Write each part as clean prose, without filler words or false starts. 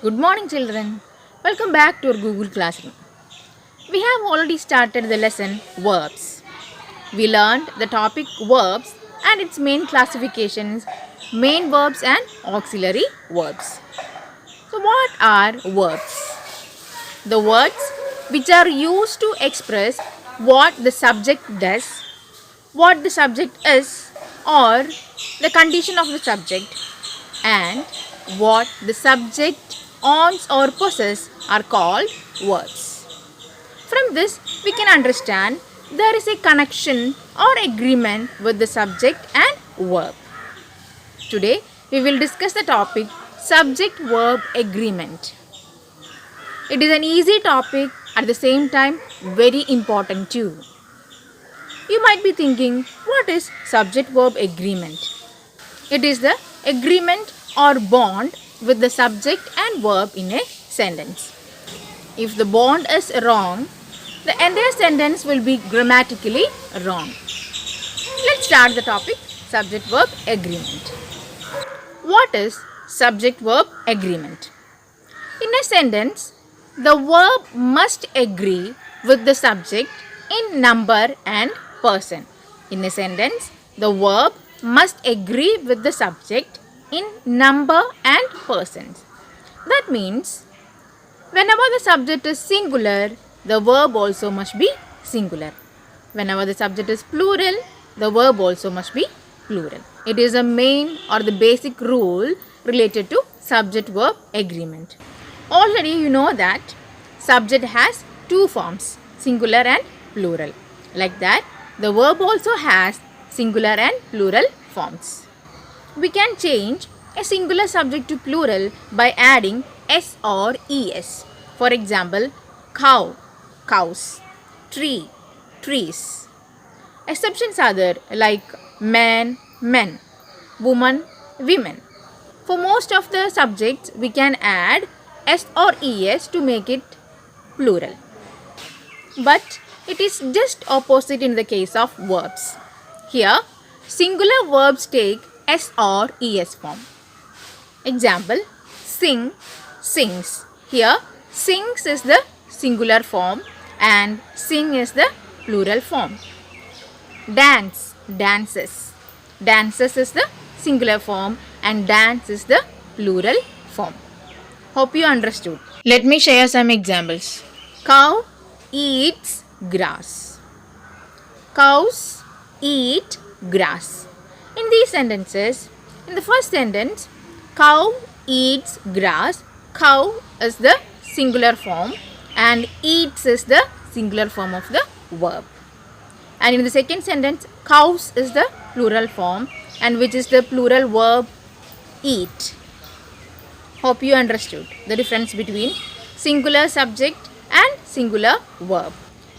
Good morning, children. Welcome back to our Google Classroom. We have already started the lesson verbs. We learned the topic verbs and its main classifications, main verbs and auxiliary verbs. So, what are verbs? The words which are used to express what the subject does, what the subject is, or the condition of the subject, and what the subject owns or possesses are called verbs. From this, we can understand there is a connection or agreement with the subject and verb. Today, we will discuss the topic subject verb agreement. It is an easy topic, at the same time very important too. You might be thinking, what is subject verb agreement? It is the agreement or bond with the subject and verb in a sentence. If the bond is wrong, the entire sentence will be grammatically wrong. Let's start the topic subject verb agreement. What is subject verb agreement? In a sentence, the verb must agree with the subject in number and person. In a sentence, the verb must agree with the subject in number and persons. That means, whenever the subject is singular, the verb also must be singular. Whenever the subject is plural, the verb also must be plural. It is a main or the basic rule related to subject verb agreement. Already you know that subject has two forms, singular and plural. Like that, the verb also has singular and plural forms. We can change a singular subject to plural by adding s or es. For example, cow, cows, tree, trees. Exceptions are there like man, men, woman, women. For most of the subjects, we can add s or es to make it plural. But it is just opposite in the case of verbs. Here, singular verbs take s or es form. Example, sing, sings. Here, sings is the singular form and sing is the plural form. Dance, dances. Dances is the singular form and dance is the plural form. Hope you understood. Let me share some examples. Cow eats grass. Cows eat grass. In these sentences, in the first sentence, cow eats grass. Cow is the singular form and eats is the singular form of the verb. And in the second sentence, cows is the plural form and which is the plural verb eat. Hope you understood the difference between singular subject and singular verb.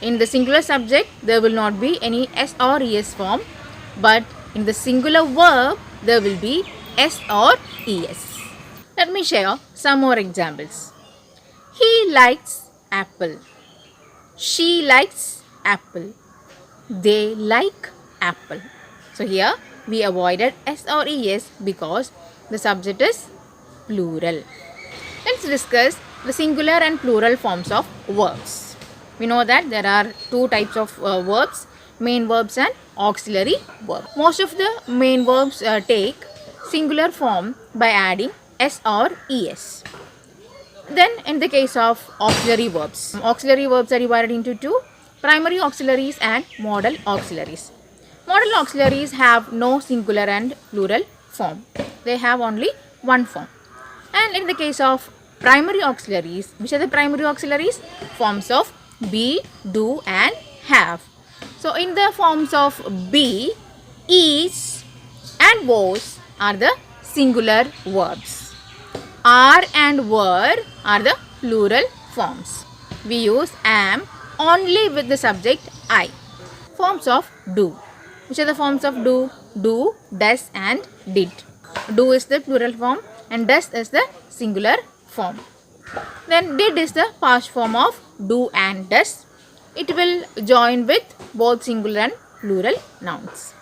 In the singular subject, there will not be any s or es form, but in the singular verb, there will be s or es. Let me share some more examples. He likes apple. She likes apple. They like apple. So here we avoided s or es because the subject is plural. Let's discuss the singular and plural forms of verbs. We know that there are two types of verbs, main verbs and auxiliary verbs. Most of the main verbs take singular form by adding s or es. Then in the case of auxiliary verbs are divided into two, primary auxiliaries and modal auxiliaries. Modal auxiliaries have no singular and plural form. They have only one form. And in the case of primary auxiliaries, which are the primary auxiliaries? Forms of be, do and have. So in the forms of be, is and was are the singular verbs. Are and were are the plural forms. We use am only with the subject I. Forms of do. Which are the forms of do? Do, does and did. Do is the plural form and does is the singular form. Then did is the past form of do and does. It will join with both singular and plural nouns.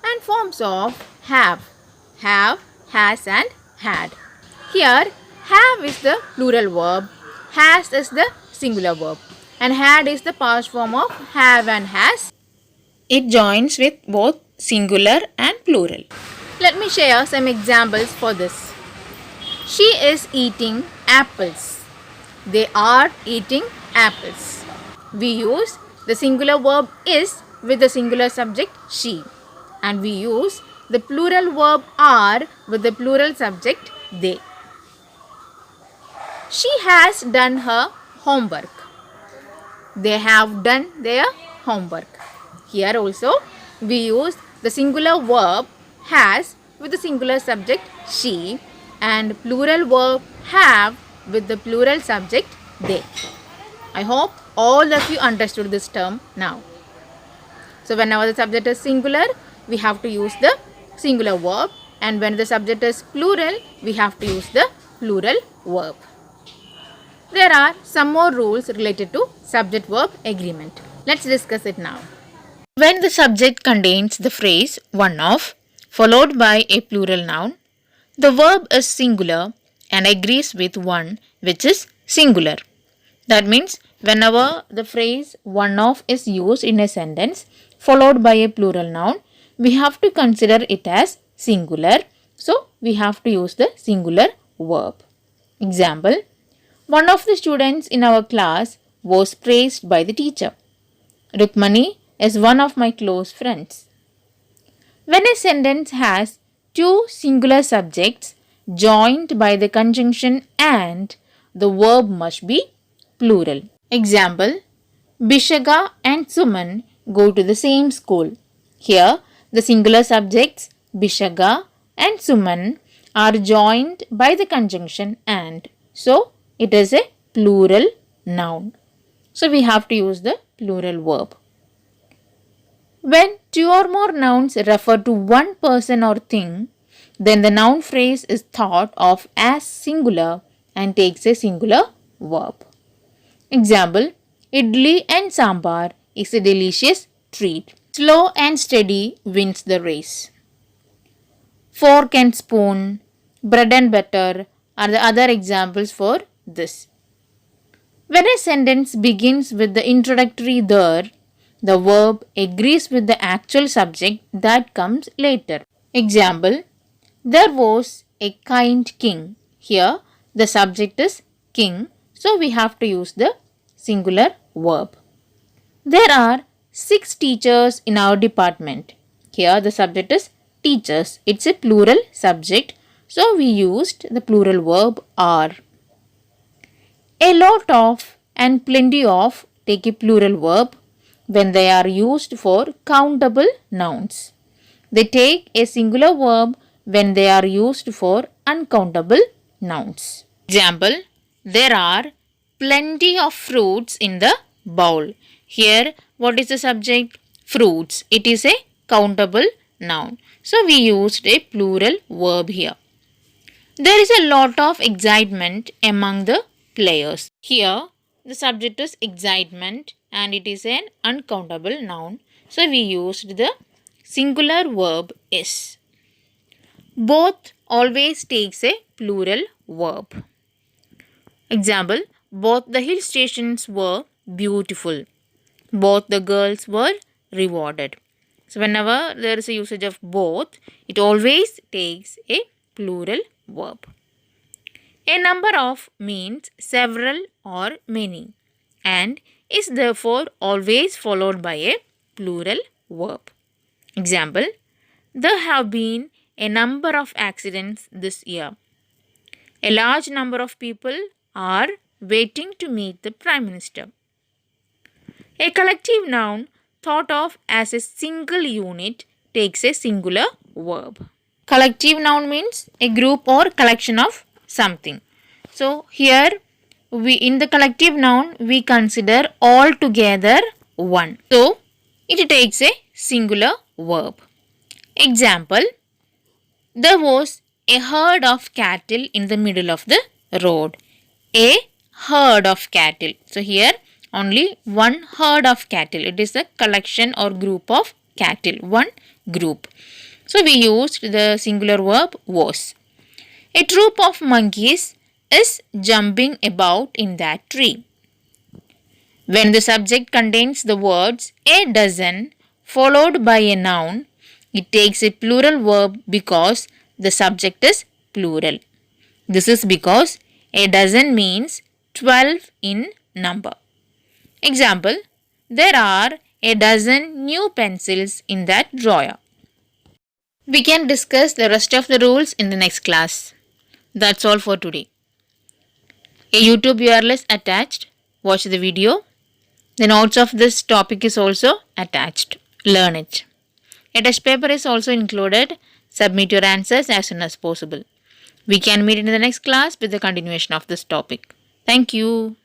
And forms of have, has and had. Here Have is the plural verb, has is the singular verb, and had is the past form of have and has. It joins with both singular and plural. Let me share some examples for this. She is eating apples. They are eating apples. We use the singular verb is with the singular subject she, and we use the plural verb are with the plural subject they. She has done her homework. They have done their homework. Here also we use the singular verb has with the singular subject she and plural verb have with the plural subject they. I hope all of you understood this term now. So whenever the subject is singular, we have to use the singular verb, and when the subject is plural, we have to use the plural verb. There are some more rules related to subject-verb agreement. Let's discuss it now. When the subject contains the phrase one of followed by a plural noun, the verb is singular and agrees with one which is singular. That means whenever the phrase one of is used in a sentence followed by a plural noun, we have to consider it as singular. So we have to use the singular verb. Example, one of the students in our class was praised by the teacher. Rukmani is one of my close friends. When a sentence has two singular subjects joined by the conjunction and, the verb must be plural. Example, Bishaga and Suman go to the same school. Here, the singular subjects Bishaga and Suman are joined by the conjunction and. So, it is a plural noun. So, we have to use the plural verb. When two or more nouns refer to one person or thing, then the noun phrase is thought of as singular and takes a singular verb. Example, Idli and Sambar is a delicious treat. Slow and steady wins the race. Fork and spoon, bread and butter are the other examples for this. When a sentence begins with the introductory there, the verb agrees with the actual subject that comes later. Example, there was a kind king. Here, the subject is king, so we have to use the singular verb. There are 6 teachers in our department. Here, the subject is teachers. It's a plural subject, so we used the plural verb are. A lot of and plenty of take a plural verb when they are used for countable nouns. They take a singular verb when they are used for uncountable nouns. Example, there are plenty of fruits in the bowl. Here, what is the subject? Fruits. It is a countable noun. So, we used a plural verb here. There is a lot of excitement among the players. Here, the subject is excitement and it is an uncountable noun. So, we used the singular verb is. Both always takes a plural verb. Example, both the hill stations were beautiful. Both the girls were rewarded. So, whenever there is a usage of both, it always takes a plural verb. A number of means several or many and is therefore always followed by a plural verb. Example, there have been a number of accidents this year. A large number of people are waiting to meet the Prime Minister. A collective noun thought of as a single unit takes a singular verb. Collective noun means a group or collection of something. So here in the collective noun we consider all together one. So it takes a singular verb. Example, there was a herd of cattle in the middle of the road. A herd of cattle. So here only one herd of cattle. It is a collection or group of cattle. One group. So we used the singular verb was. A troop of monkeys is jumping about in that tree. When the subject contains the words a dozen followed by a noun, it takes a plural verb because the subject is plural. This is because a dozen means 12 in number. Example, there are a dozen new pencils in that drawer. We can discuss the rest of the rules in the next class. That's all for today. A YouTube URL is attached. Watch the video. The notes of this topic is also attached. Learn it. A test paper is also included. Submit your answers as soon as possible. We can meet in the next class with the continuation of this topic. Thank you.